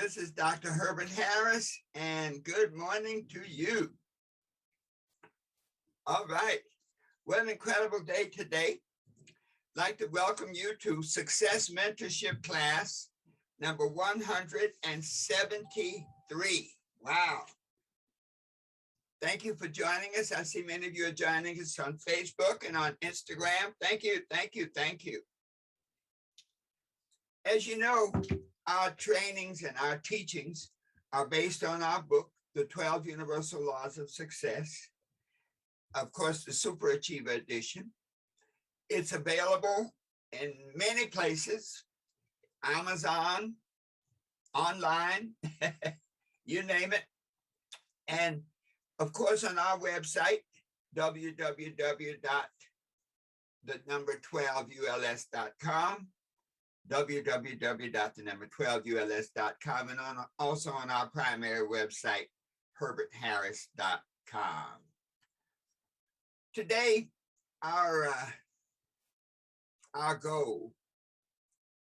This is Dr. Herbert Harris, and good morning to you. All right, what an incredible day today. I'd like to welcome you to Success Mentorship class number 173. Wow. Thank you for joining us. I see many of you are joining us on Facebook and on Instagram. Thank you, thank you, thank you. As you know, our trainings and our teachings are based on our book, The 12 Universal Laws of Success. Of course, the Superachiever Edition. It's available in many places, Amazon, online, you name it. And of course, on our website, www.12uls.com, www.12uls.com, and also on our primary website, herbertharris.com. Today, our goal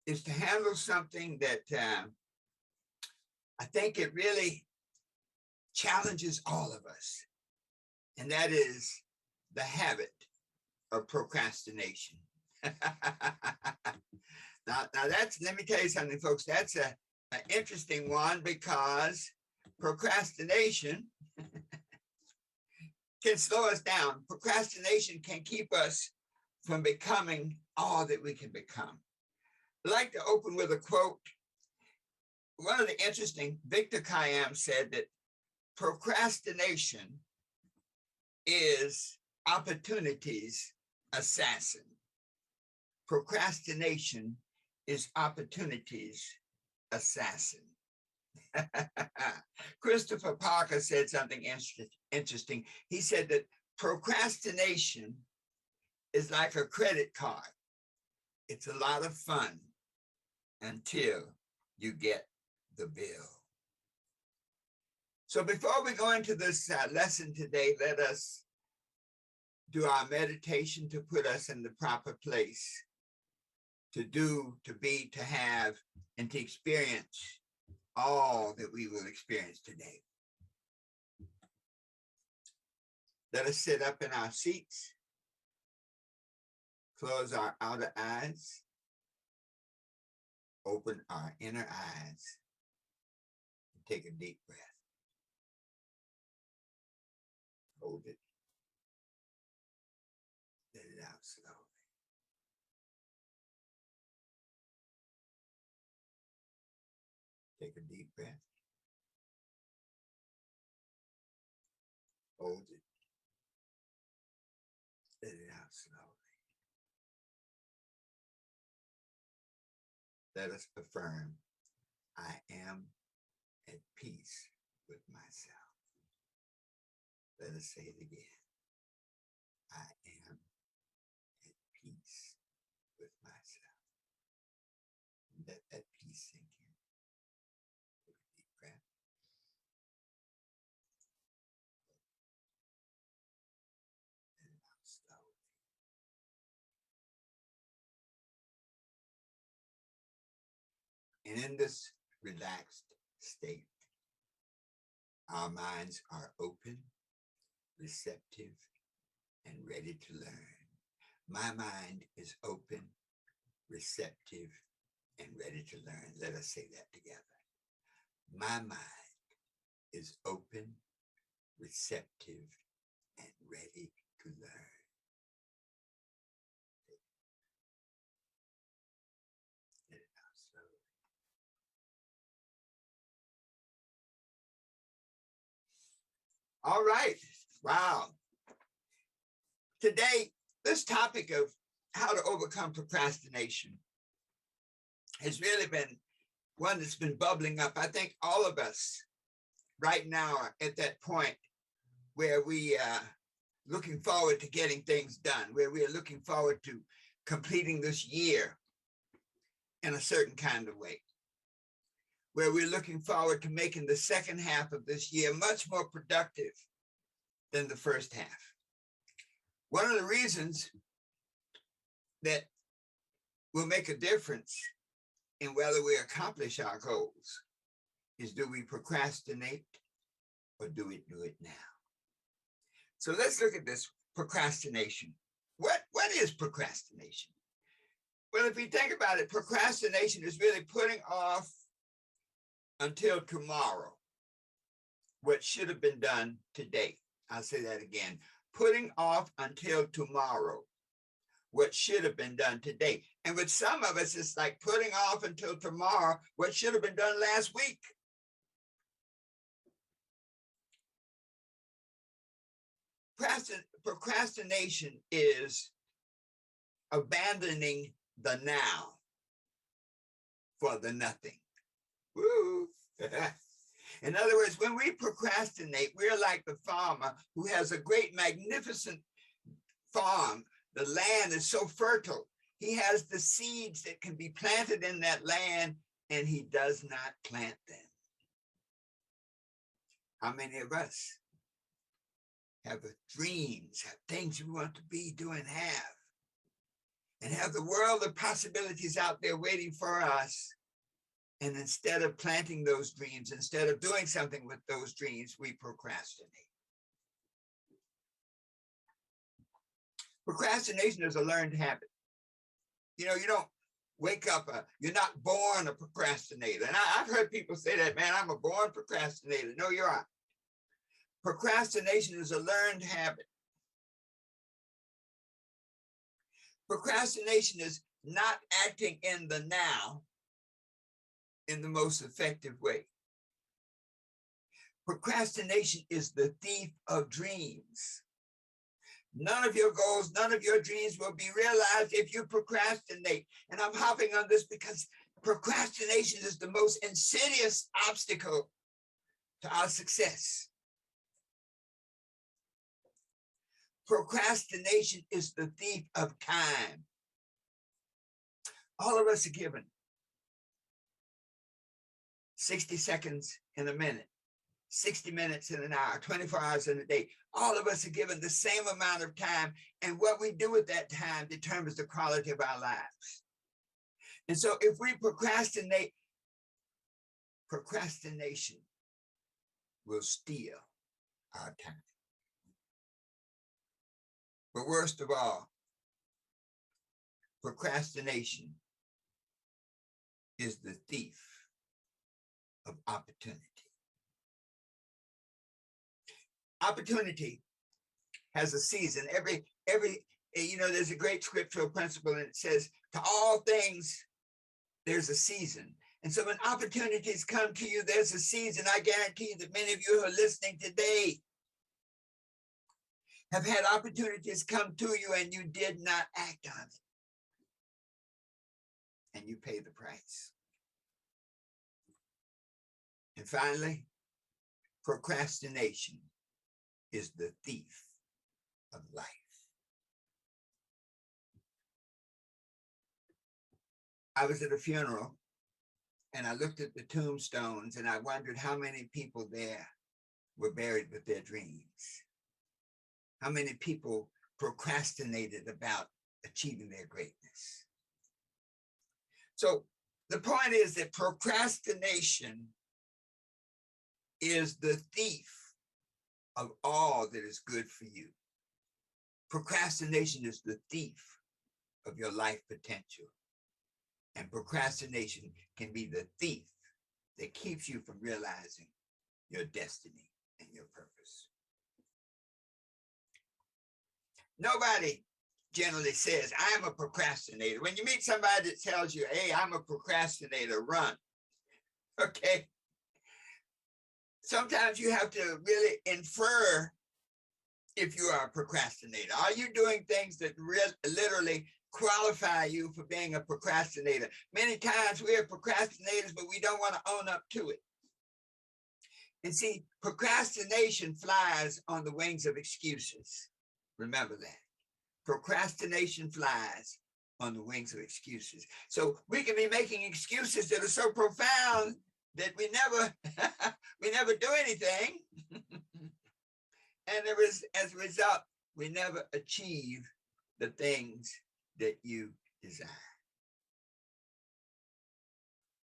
is to handle something that I think it really challenges all of us, and that is the habit of procrastination. Now that's, let me tell you something, folks, that's an interesting one, because procrastination can slow us down. Procrastination can keep us from becoming all that we can become. I'd like to open with a quote. One of the interesting, Victor Khayyam said that procrastination is opportunity's assassin. Procrastination is opportunity's assassin. Christopher Parker said something interesting. He said that procrastination is like a credit card. It's a lot of fun until you get the bill. So before we go into this lesson today, let us do our meditation to put us in the proper place to do, to be, to have, and to experience all that we will experience today. Let us sit up in our seats, close our outer eyes, open our inner eyes, and take a deep breath. Hold it. Let it out slowly. Take a deep breath. Hold it. Let it out slowly. Let us affirm, I am at peace with myself. Let us say it again. I am at peace with myself. Let that peace sink in. Take a deep breath. Let it out slowly. And in this relaxed state, our minds are open, receptive, and ready to learn. My mind is open, receptive, and ready to learn. Let us say that together. My mind is open, receptive, and ready to learn. Let it out slowly. All right. Wow. Today, this topic of how to overcome procrastination has really been one that's been bubbling up. I think all of us right now are at that point where we are looking forward to getting things done, where we are looking forward to completing this year in a certain kind of way, where we're looking forward to making the second half of this year much more productive than the first half. One of the reasons that will make a difference in whether we accomplish our goals is, do we procrastinate or do we do it now? So let's look at this procrastination. What is procrastination? Well, if you think about it, procrastination is really putting off until tomorrow what should have been done today. I'll say that again. Putting off until tomorrow what should have been done today. And with some of us, it's like putting off until tomorrow what should have been done last week. Procrastination is abandoning the now for the nothing. Woo. In other words, when we procrastinate, we're like the farmer who has a great, magnificent farm. The land is so fertile. He has the seeds that can be planted in that land, and he does not plant them. How many of us have dreams, have things we want to be, do, and have the world of possibilities out there waiting for us? And instead of planting those dreams, instead of doing something with those dreams, we procrastinate. Procrastination is a learned habit. You know, you don't wake up, you're not born a procrastinator. And I've heard people say that, man, I'm a born procrastinator. No, you're not. Procrastination is a learned habit. Procrastination is not acting in the now in the most effective way. Procrastination is the thief of dreams. None of your goals, none of your dreams will be realized if you procrastinate. And I'm hopping on this because procrastination is the most insidious obstacle to our success. Procrastination is the thief of time. All of us are given 60 seconds in a minute, 60 minutes in an hour, 24 hours in a day. All of us are given the same amount of time, and what we do with that time determines the quality of our lives. And so if we procrastinate, procrastination will steal our time. But worst of all, procrastination is the thief of opportunity. Opportunity has a season. Every there's a great scriptural principle, and it says, to all things, there's a season. And so when opportunities come to you, there's a season. I guarantee you that many of you who are listening today have had opportunities come to you and you did not act on it. And you pay the price. And finally, procrastination is the thief of life. I was at a funeral and I looked at the tombstones and I wondered how many people there were buried with their dreams. How many people procrastinated about achieving their greatness. So the point is that procrastination is the thief of all that is good for you. Procrastination is the thief of your life potential. And procrastination can be the thief that keeps you from realizing your destiny and your purpose. Nobody generally says, I'm a procrastinator. When you meet somebody that tells you, hey, I'm a procrastinator, run. Okay. Sometimes you have to really infer if you are a procrastinator. Are you doing things that literally qualify you for being a procrastinator? Many times we are procrastinators, but we don't want to own up to it. And see, procrastination flies on the wings of excuses. Remember that. Procrastination flies on the wings of excuses. So we can be making excuses that are so profound that we never do anything. And as a result, we never achieve the things that you desire.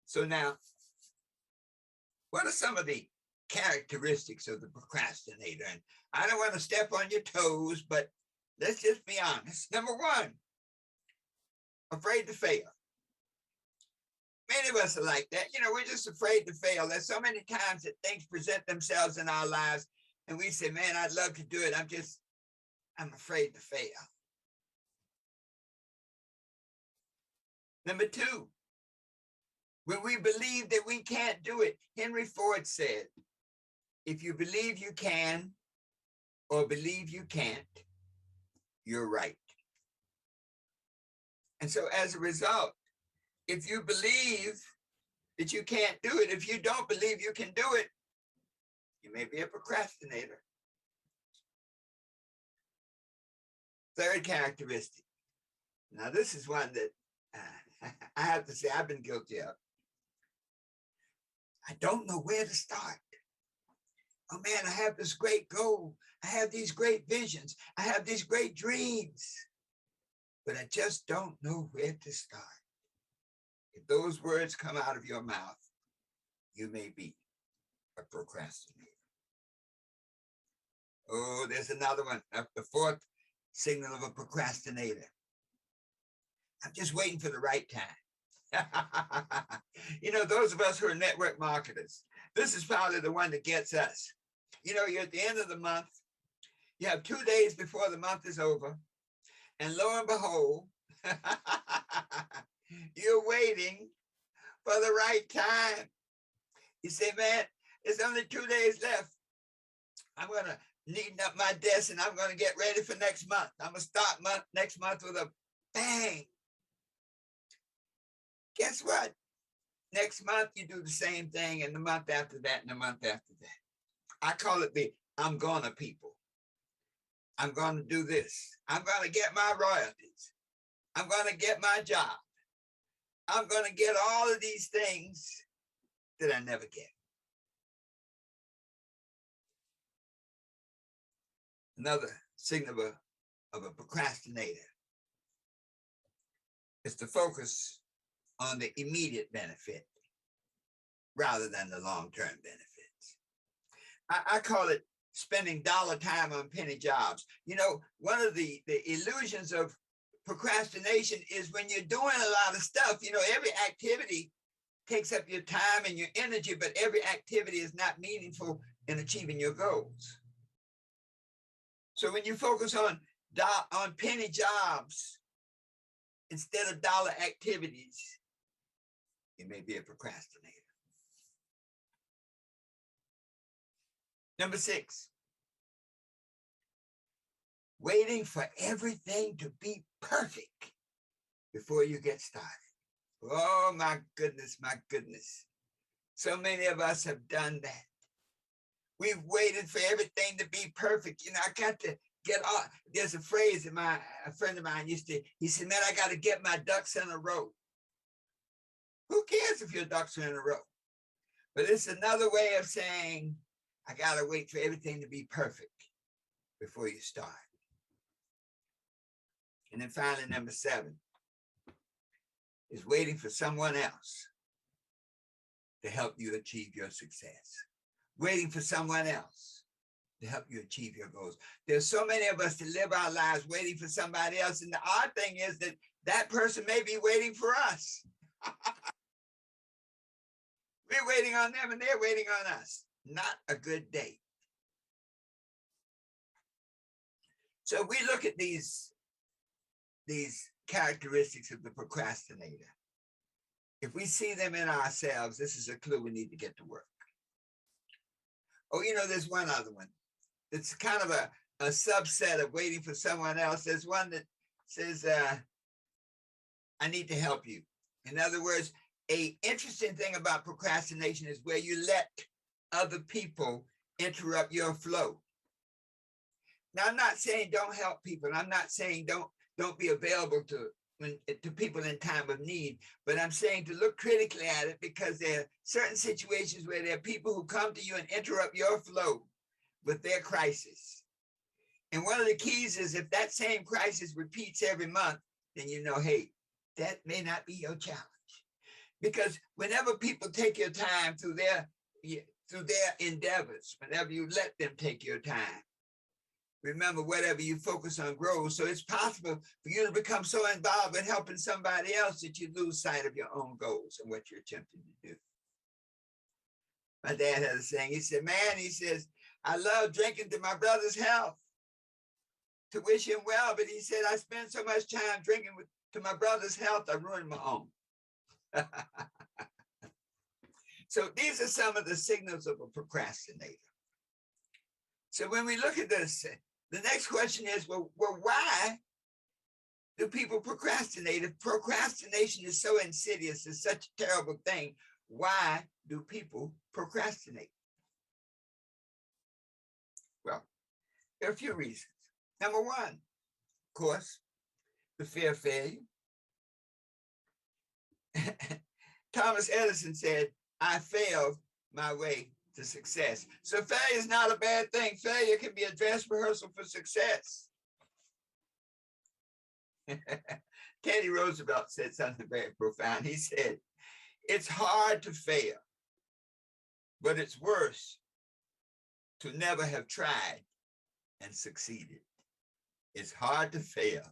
So now, What are some of the characteristics of the procrastinator? And I don't want to step on your toes, but let's just be honest. Number one, afraid to fail. Many of us are like that. We're just afraid to fail. There's so many times that things present themselves in our lives and we say, man, I'd love to do it. I'm afraid to fail. Number two, when we believe that we can't do it, Henry Ford said, if you believe you can or believe you can't, you're right. And so as a result, if you believe that you can't do it, if you don't believe you can do it, you may be a procrastinator. Third characteristic. Now, this is one that I have to say I've been guilty of. I don't know where to start. Oh man, I have this great goal. I have these great visions. I have these great dreams, but I just don't know where to start. If those words come out of your mouth, you may be a procrastinator. Oh, there's another one, the fourth signal of a procrastinator. I'm just waiting for the right time. Those of us who are network marketers, this is probably the one that gets us. You're at the end of the month. You have 2 days before the month is over. And lo and behold, you're waiting for the right time. You say, man, it's only 2 days left. I'm going to neaten up my desk and I'm going to get ready for next month. I'm going to start next month with a bang. Guess what? Next month, you do the same thing, and the month after that, and the month after that. I call it the I'm gonna people. I'm gonna do this. I'm gonna get my royalties. I'm gonna get my job. I'm gonna get all of these things that I never get. Another signal of a procrastinator is to focus on the immediate benefit rather than the long-term benefits. I call it spending dollar time on penny jobs. One of the illusions of procrastination is when you're doing a lot of stuff, every activity takes up your time and your energy, but every activity is not meaningful in achieving your goals. So when you focus on penny jobs instead of dollar activities, you may be a procrastinator. Number 6, waiting for everything to be perfect before you get started. Oh, my goodness, my goodness. So many of us have done that. We've waited for everything to be perfect. I got to get off. There's a phrase that a friend of mine he said, man, I got to get my ducks in a row. Who cares if your ducks are in a row? But it's another way of saying, I got to wait for everything to be perfect before you start. And then finally, number 7 is waiting for someone else to help you achieve your success. Waiting for someone else to help you achieve your goals. There's so many of us that live our lives waiting for somebody else. And the odd thing is that person may be waiting for us. We're waiting on them and they're waiting on us. Not a good day. So we look at these characteristics of the procrastinator. If we see them in ourselves, this is a clue we need to get to work. Oh, there's one other one. It's kind of a subset of waiting for someone else. There's one that says, I need to help you. In other words, an interesting thing about procrastination is where you let other people interrupt your flow. Now, I'm not saying don't help people. I'm not saying don't be available to people in time of need, but I'm saying to look critically at it because there are certain situations where there are people who come to you and interrupt your flow with their crisis. And one of the keys is if that same crisis repeats every month, then hey, that may not be your challenge. Because whenever people take your time through their through their endeavors, whenever you let them take your time. Remember, whatever you focus on grows. So it's possible for you to become so involved in helping somebody else that you lose sight of your own goals and what you're attempting to do. My dad had a saying. He said, man, he says, I love drinking to my brother's health to wish him well. But he said, I spend so much time drinking to my brother's health, I ruined my own. So these are some of the signals of a procrastinator. So when we look at this, the next question is, well, why do people procrastinate? If procrastination is so insidious, it's such a terrible thing, why do people procrastinate? Well, there are a few reasons. Number one, of course, the fear of failure. Thomas Edison said, I failed my way to success. So failure is not a bad thing. Failure can be a dress rehearsal for success. Teddy Roosevelt said something very profound. He said, it's hard to fail, but it's worse to never have tried and succeeded. It's hard to fail,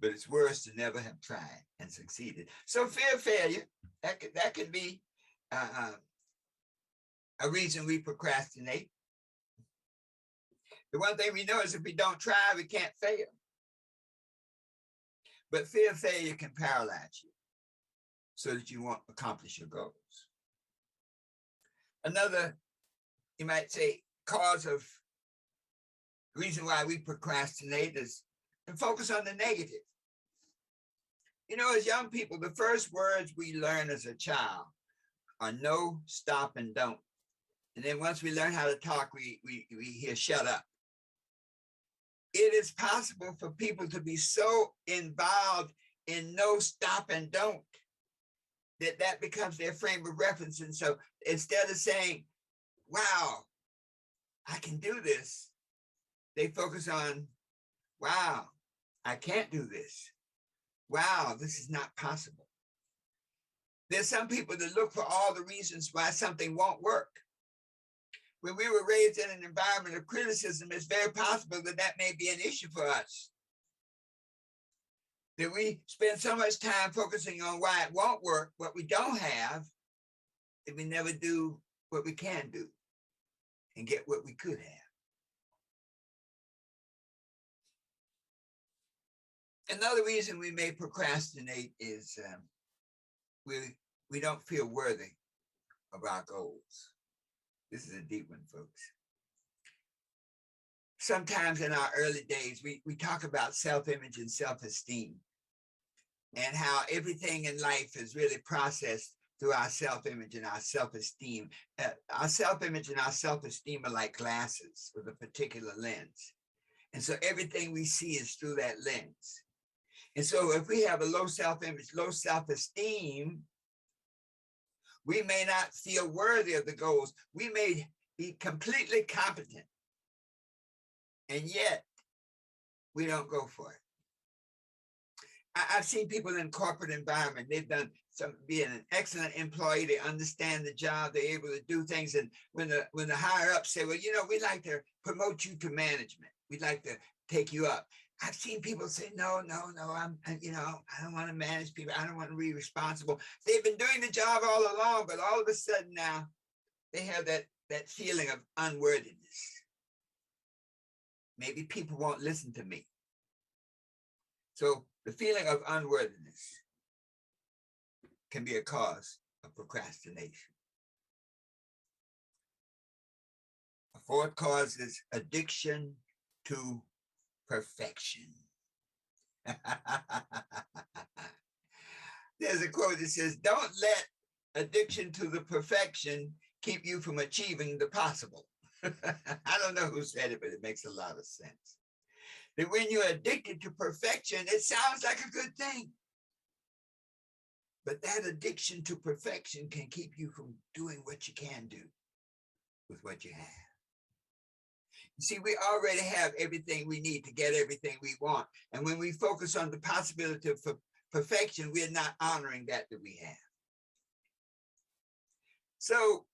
but it's worse to never have tried and succeeded. So fear of failure, that could be a reason we procrastinate. The one thing we know is if we don't try, we can't fail. But fear of failure can paralyze you so that you won't accomplish your goals. Another, you might say, cause of reason why we procrastinate is to focus on the negative. You know, as young people, the first words we learn as a child are no, stop, and don't. And then once we learn how to talk, we hear shut up. It is possible for people to be so involved in no, stop, and don't that becomes their frame of reference. And so instead of saying, wow, I can do this, they focus on, wow, I can't do this. Wow, this is not possible. There's some people that look for all the reasons why something won't work. When we were raised in an environment of criticism, it's very possible that may be an issue for us. That we spend so much time focusing on why it won't work, what we don't have, that we never do what we can do and get what we could have. Another reason we may procrastinate is we don't feel worthy of our goals. This is a deep one, folks. Sometimes in our early days, we talk about self-image and self-esteem and how everything in life is really processed through our self-image and our self-esteem. Our self-image and our self-esteem are like glasses with a particular lens. And so everything we see is through that lens. And so if we have a low self-image, low self-esteem, we may not feel worthy of the goals. We may be completely competent, and yet we don't go for it. I've seen people in corporate environment, they've done being an excellent employee, they understand the job, they're able to do things. And when the higher ups say, well, you know, we'd like to promote you to management. We'd like to take you up. I've seen people say, no, I don't want to manage people. I don't want to be responsible. They've been doing the job all along, but all of a sudden now they have that feeling of unworthiness. Maybe people won't listen to me. So the feeling of unworthiness can be a cause of procrastination. A fourth cause is addiction to perfection. There's a quote that says, don't let addiction to the perfection keep you from achieving the possible. I don't know who said it, but it makes a lot of sense. That when you're addicted to perfection, it sounds like a good thing. But that addiction to perfection can keep you from doing what you can do with what you have. You see, we already have everything we need to get everything we want. And when we focus on the possibility of perfection, we're not honoring that we have. So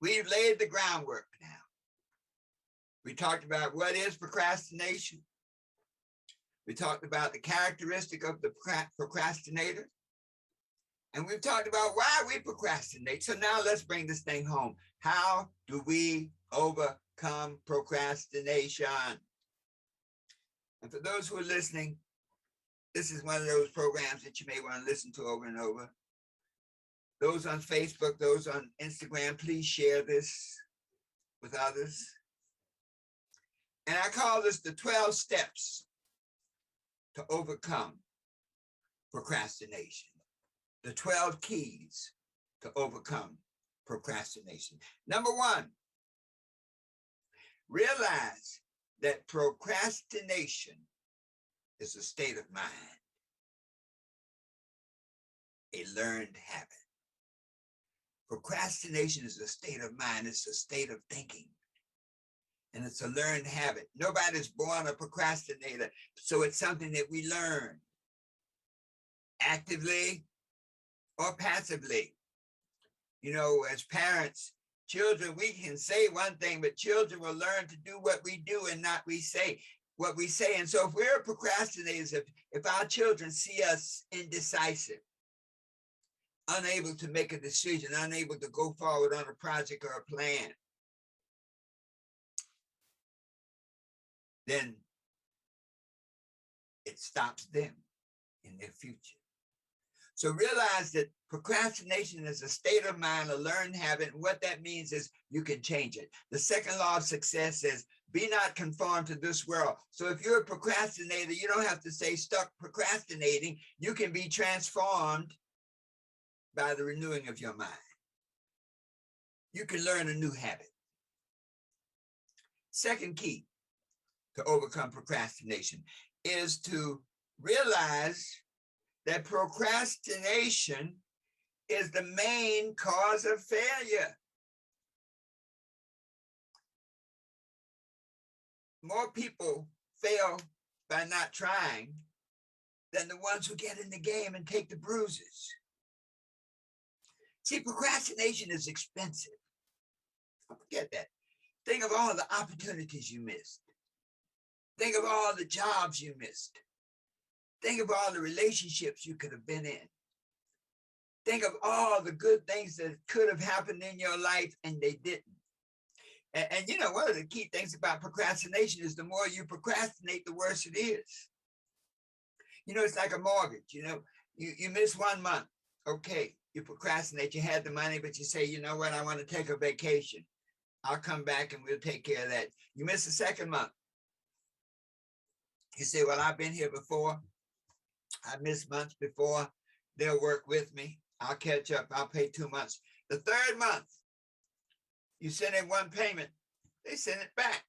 We've laid the groundwork now. We talked about what is procrastination. We talked about the characteristic of the procrastinator. And we've talked about why we procrastinate. So now let's bring this thing home. How do we overcome procrastination? And for those who are listening, this is one of those programs that you may want to listen to over and over. Those on Facebook, those on Instagram, please share this with others. And I call this the 12 steps to overcome procrastination. The 12 keys to overcome procrastination. Number one, realize that procrastination is a state of mind, a learned habit. Procrastination is a state of mind. It's a state of thinking. And it's a learned habit. Nobody's born a procrastinator. So it's something that we learn actively or passively. You know, as parents, children, we can say one thing, but children will learn to do what we do and not what we say. And so if we're procrastinators, if our children see us indecisive, unable to make a decision, unable to go forward on a project or a plan, then it stops them in their future. So realize that procrastination is a state of mind, a learned habit. And what that means is you can change it. The second law of success says, be not conformed to this world. So if you're a procrastinator, you don't have to stay stuck procrastinating. You can be transformed by the renewing of your mind. You can learn a new habit. Second key to overcome procrastination is to realize that procrastination is the main cause of failure. More people fail by not trying than the ones who get in the game and take the bruises. See, procrastination is expensive. Don't forget that. Think of all the opportunities you missed. Think of all the jobs you missed. Think of all the relationships you could have been in. Think of all the good things that could have happened in your life and they didn't. And you know, one of the key things about procrastination is the more you procrastinate, the worse it is. You know, it's like a mortgage. You know, you miss 1 month. Okay, you procrastinate. You had the money, but you say, you know what, I want to take a vacation. I'll come back and we'll take care of that. You miss the second month. You say, well, I've been here before. I missed months before. They'll work with me. I'll catch up. I'll pay 2 months. The third month, you send in one payment. They send it back.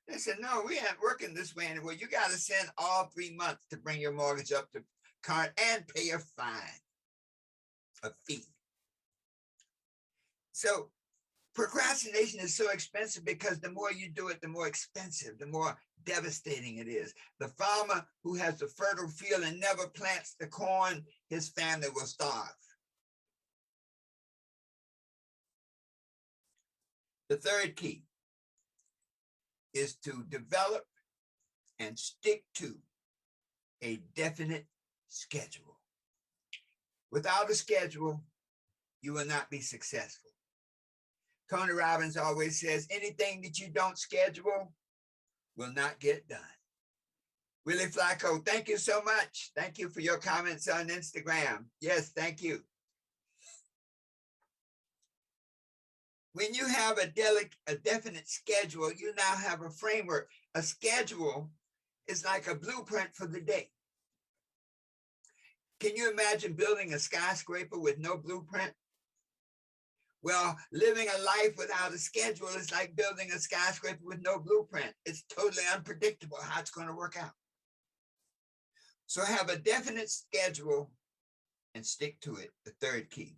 They said, no, we ain't working this way anymore. You got to send all 3 months to bring your mortgage up to current and pay a fine, a fee. So procrastination is so expensive because the more you do it, the more expensive, the more devastating it is. The farmer who has a fertile field and never plants the corn, his family will starve. The third key is to develop and stick to a definite schedule. Without a schedule, you will not be successful. Tony Robbins always says, anything that you don't schedule will not get done. Willie Flacco, thank you so much. Thank you for your comments on Instagram. Yes, thank you. When you have a definite schedule, you now have a framework. A schedule is like a blueprint for the day. Can you imagine building a skyscraper with no blueprint? Well, living a life without a schedule is like building a skyscraper with no blueprint. It's totally unpredictable how it's going to work out. So have a definite schedule and stick to it, the third key.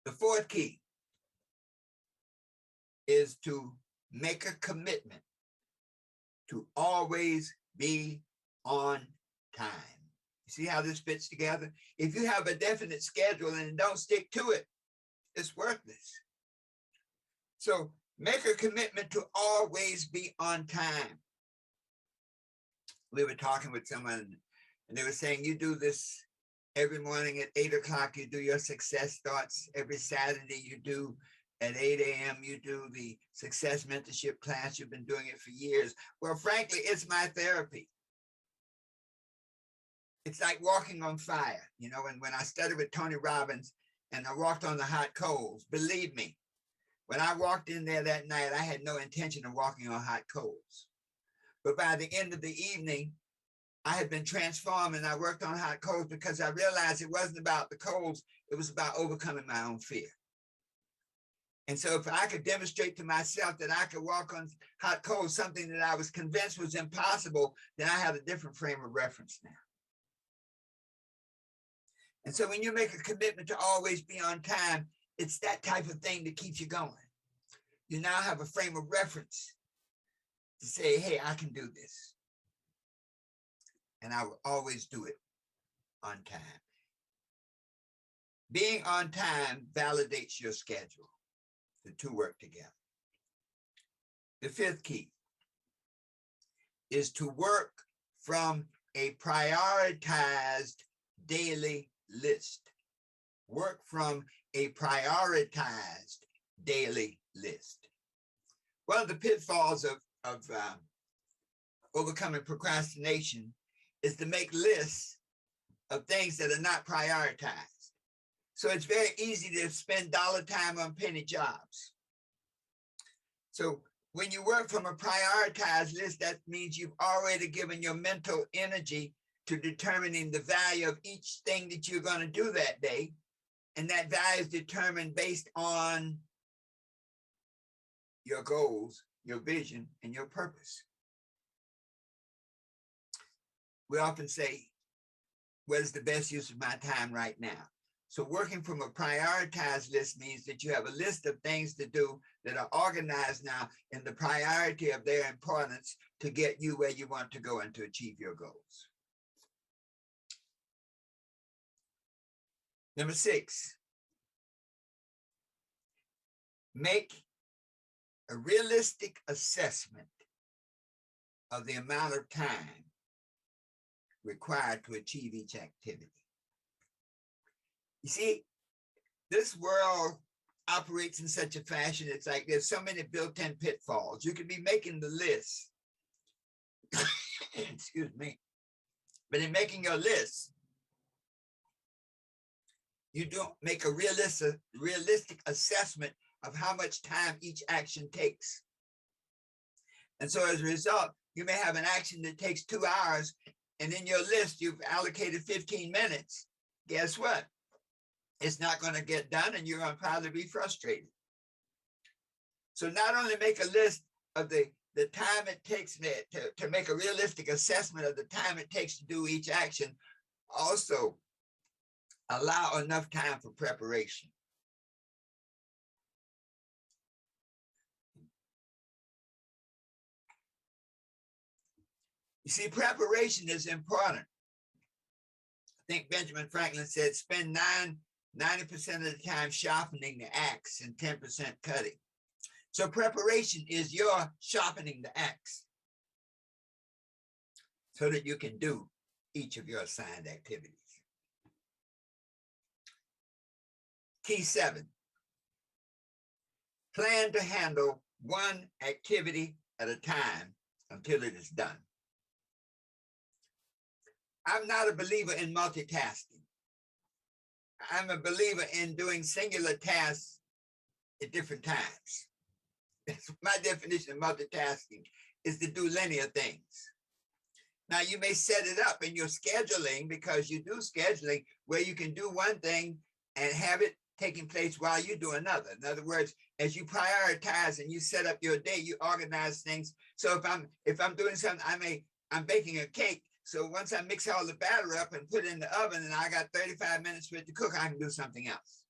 The fourth key is to make a commitment to always be on time. You see how this fits together? If you have a definite schedule and don't stick to it, It's worthless. So make a commitment to always be on time. We were talking with someone and they were saying, you do this every morning at 8 o'clock, you do your success thoughts. Every Saturday you do at 8 a.m., you do the success mentorship class. You've been doing it for years. Well, frankly, it's my therapy. It's like walking on fire. You know, and when I studied with Tony Robbins and I walked on the hot coals, believe me, when I walked in there that night, I had no intention of walking on hot coals. But by the end of the evening, I had been transformed and I worked on hot coals because I realized it wasn't about the coals, it was about overcoming my own fear. And so if I could demonstrate to myself that I could walk on hot coals, something that I was convinced was impossible, then I had a different frame of reference now. And so when you make a commitment to always be on time, it's that type of thing that keeps you going. You now have a frame of reference to say, hey, I can do this. And I will always do it on time. Being on time validates your schedule. The two work together. The fifth key is to work from a prioritized daily list. Work from a prioritized daily list. One of the pitfalls of overcoming procrastination is to make lists of things that are not prioritized. So it's very easy to spend dollar time on penny jobs. So when you work from a prioritized list, that means you've already given your mental energy to determining the value of each thing that you're going to do that day. And that value is determined based on your goals, your vision, and your purpose. We often say, what is the best use of my time right now? So working from a prioritized list means that you have a list of things to do that are organized now in the priority of their importance to get you where you want to go and to achieve your goals. Number 6, make a realistic assessment of the amount of time required to achieve each activity. You see, this world operates in such a fashion, it's like there's so many built-in pitfalls. You could be making the list, excuse me, but in making your list, you don't make a realistic assessment of how much time each action takes. And so as a result, you may have an action that takes 2 hours, and in your list, you've allocated 15 minutes. Guess what? It's not going to get done, and you're going to probably be frustrated. So not only make a list of the time it takes to make a realistic assessment of the time it takes to do each action, also allow enough time for preparation. You see, preparation is important. I think Benjamin Franklin said, spend 90% of the time sharpening the axe and 10% cutting. So preparation is your sharpening the axe so that you can do each of your assigned activities. Key 7, plan to handle one activity at a time until it is done. I'm not a believer in multitasking. I'm a believer in doing singular tasks at different times. My definition of multitasking is to do linear things. Now, you may set it up in your scheduling, because you do scheduling where you can do one thing and have it taking place while you do another. In other words, as you prioritize and you set up your day, you organize things. So if I'm doing something, I'm baking a cake. So once I mix all the batter up and put it in the oven and I got 35 minutes for it to cook, I can do something else.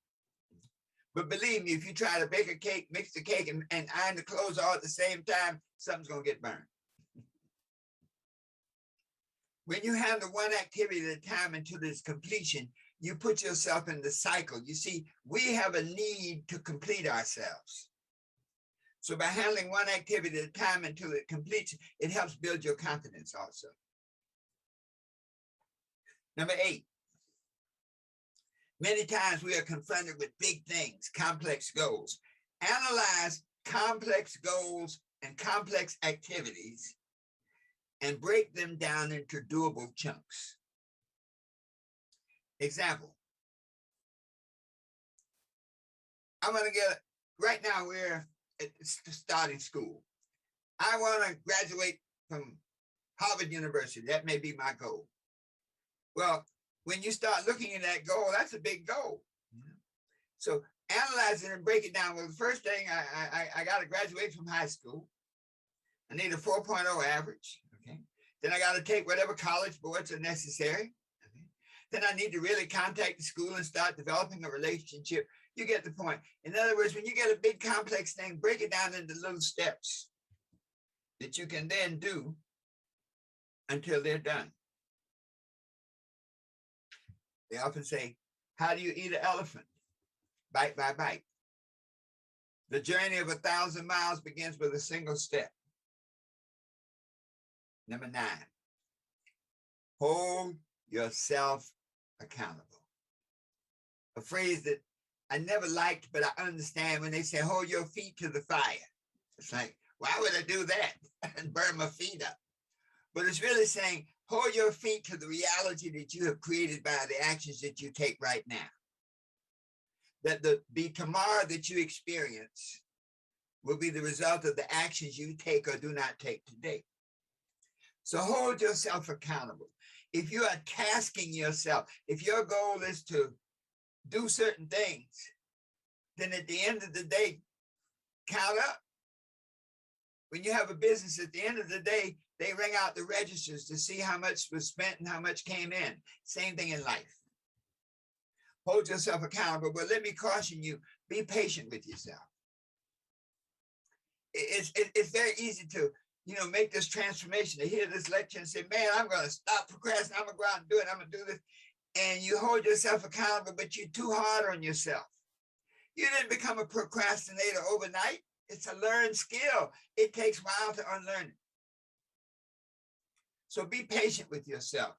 But believe me, if you try to bake a cake, mix the cake and iron the clothes all at the same time, something's going to get burned. When you handle one activity at a time until its completion, you put yourself in the cycle. You see, we have a need to complete ourselves. So by handling one activity at a time until it completes, it helps build your confidence also. Number 8, many times we are confronted with big things, complex goals. Analyze complex goals and complex activities and break them down into doable chunks. Example, I'm going to get, right now we're starting school. I want to graduate from Harvard University. That may be my goal. Well, when you start looking at that goal, that's a big goal. So analyze it and break it down. Well, the first thing, I got to graduate from high school. I need a 4.0 average. Okay. Then I got to take whatever college boards are necessary. Okay. Then I need to really contact the school and start developing a relationship. You get the point. In other words, when you get a big complex thing, break it down into little steps that you can then do until they're done. They often say, how do you eat an elephant? Bite by bite. The journey of 1,000 miles begins with a single step. Number 9, hold yourself accountable. A phrase that I never liked, but I understand when they say, hold your feet to the fire. It's like, why would I do that and burn my feet up? But it's really saying, hold your feet to the reality that you have created by the actions that you take right now. That the tomorrow that you experience will be the result of the actions you take or do not take today. So hold yourself accountable. If you are tasking yourself, if your goal is to do certain things, then at the end of the day, count up. When you have a business, at the end of the day, they ring out the registers to see how much was spent and how much came in. Same thing in life. Hold yourself accountable, but let me caution you, be patient with yourself. It's very easy to, make this transformation, to hear this lecture and say, man, I'm going to stop procrastinating. I'm going to go out and do it. I'm going to do this. And you hold yourself accountable, but you're too hard on yourself. You didn't become a procrastinator overnight. It's a learned skill. It takes a while to unlearn it. So be patient with yourself,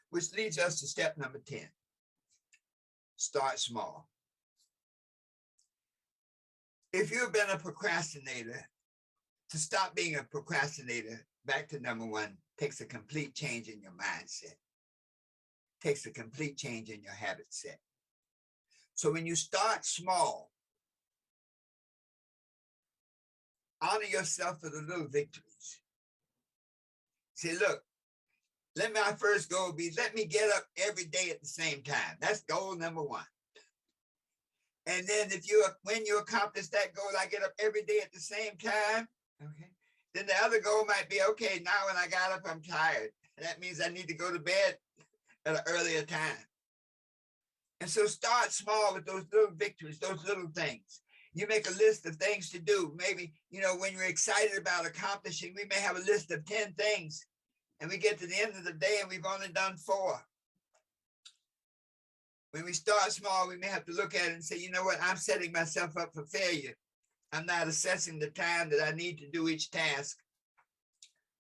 which leads us to step number 10. Start small. If you've been a procrastinator, to stop being a procrastinator, back to number 1, takes a complete change in your mindset. Takes a complete change in your habit set. So when you start small, honor yourself for the little victories. Say, look, my first goal be, let me get up every day at the same time. That's goal number 1. And then when you accomplish that goal, I get up every day at the same time. Okay. Then the other goal might be, okay, now when I got up, I'm tired. That means I need to go to bed at an earlier time. And so start small with those little victories, those little things. You make a list of things to do. Maybe, when you're excited about accomplishing, we may have a list of 10 things. And we get to the end of the day and we've only done 4. When we start small, we may have to look at it and say, you know what, I'm setting myself up for failure. I'm not assessing the time that I need to do each task.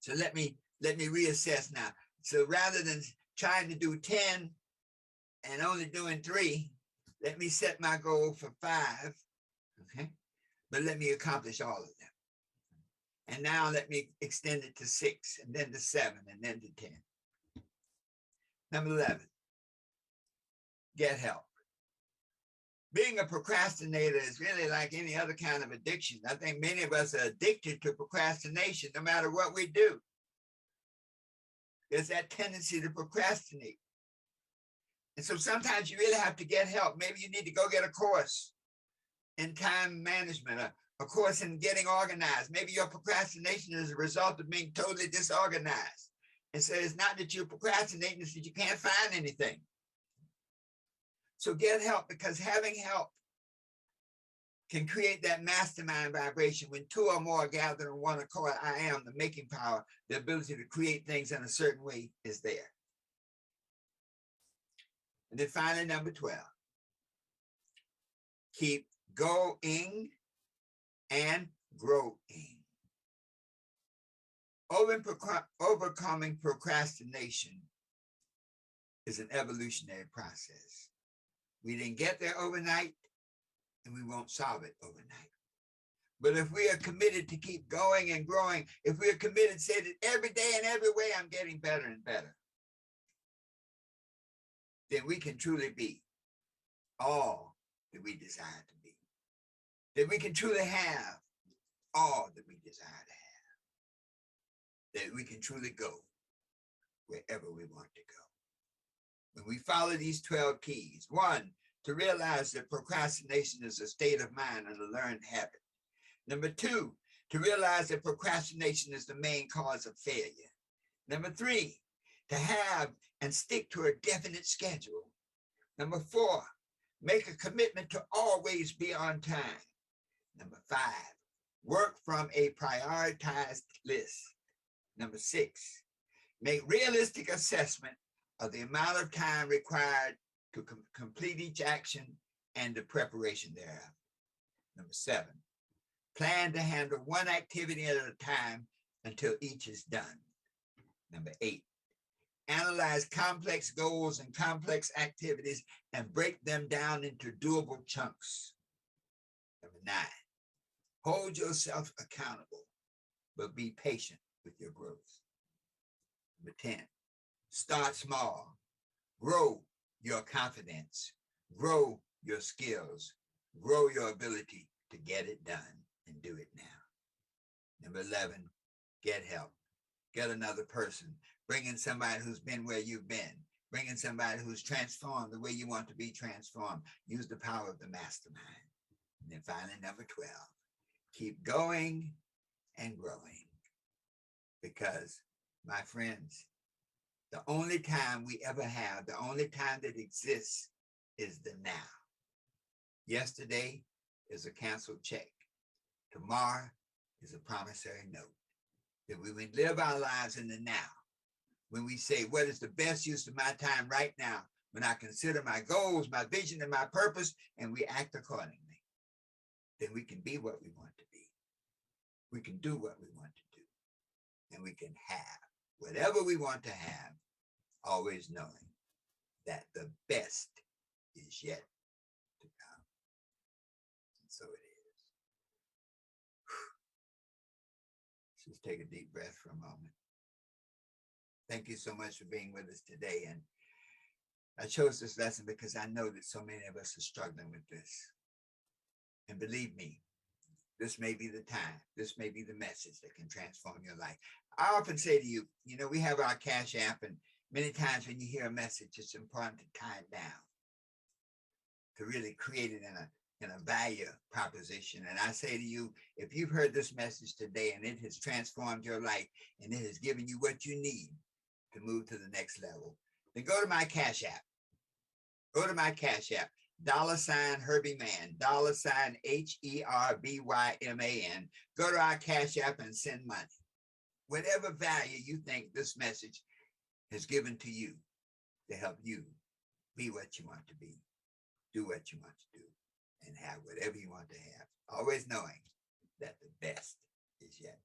So let me reassess now. So rather than trying to do 10 and only doing 3, let me set my goal for 5. Okay. But let me accomplish all of them. And now let me extend it to 6 and then to 7 and then to 10. Number 11, get help. Being a procrastinator is really like any other kind of addiction. I think many of us are addicted to procrastination no matter what we do. There's that tendency to procrastinate. And so sometimes you really have to get help. Maybe you need to go get a course in time management, a course in getting organized. Maybe your procrastination is a result of being totally disorganized. And so it's not that you're procrastinating, it's that you can't find anything. So get help, because having help can create that mastermind vibration. When 2 or more are gathered in one accord, I am the making power, the ability to create things in a certain way is there. And then finally, number 12, keep going and growing. Overcoming procrastination is an evolutionary process. We didn't get there overnight, and we won't solve it overnight. But if we are committed to keep going and growing, if we are committed to say that every day and every way I'm getting better and better, then we can truly be all that we desire to be. That we can truly have all that we desire to have. That we can truly go wherever we want to go. When we follow these 12 keys, 1, to realize that procrastination is a state of mind and a learned habit. Number 2, to realize that procrastination is the main cause of failure. Number 3, to have and stick to a definite schedule. Number 4, make a commitment to always be on time. Number 5, work from a prioritized list. Number 6, make realistic assessment of the amount of time required to complete each action and the preparation thereof. Number 7, plan to handle one activity at a time until each is done. Number 8, analyze complex goals and complex activities and break them down into doable chunks. Number 9, hold yourself accountable, but be patient with your growth. Number 10, start small, grow your confidence, grow your skills, grow your ability to get it done and do it now. Number 11, get help, get another person, bring in somebody who's been where you've been, bring in somebody who's transformed the way you want to be transformed. Use the power of the mastermind. And then finally, number 12, keep going and growing. Because, my friends, the only time we ever have, the only time that exists is the now. Yesterday is a canceled check. Tomorrow is a promissory note. That we would live our lives in the now. When we say, what is the best use of my time right now? When I consider my goals, my vision, and my purpose, and we act accordingly, then we can be what we want to be. We can do what we want to do. And we can have whatever we want to have, always knowing that the best is yet to come. And so it is. Just take a deep breath for a moment. Thank you so much for being with us today. And I chose this lesson because I know that so many of us are struggling with this. And believe me, this may be the time, this may be the message that can transform your life. I often say to you, we have our Cash App, and many times when you hear a message, it's important to tie it down, to really create it in a value proposition. And I say to you, if you've heard this message today and it has transformed your life and it has given you what you need to move to the next level, then go to my Cash App. Go to my Cash App, $Herbie Man, $HERBYMAN. Go to our Cash App and send money. Whatever value you think this message has given to you to help you be what you want to be, do what you want to do, and have whatever you want to have, always knowing that the best is yet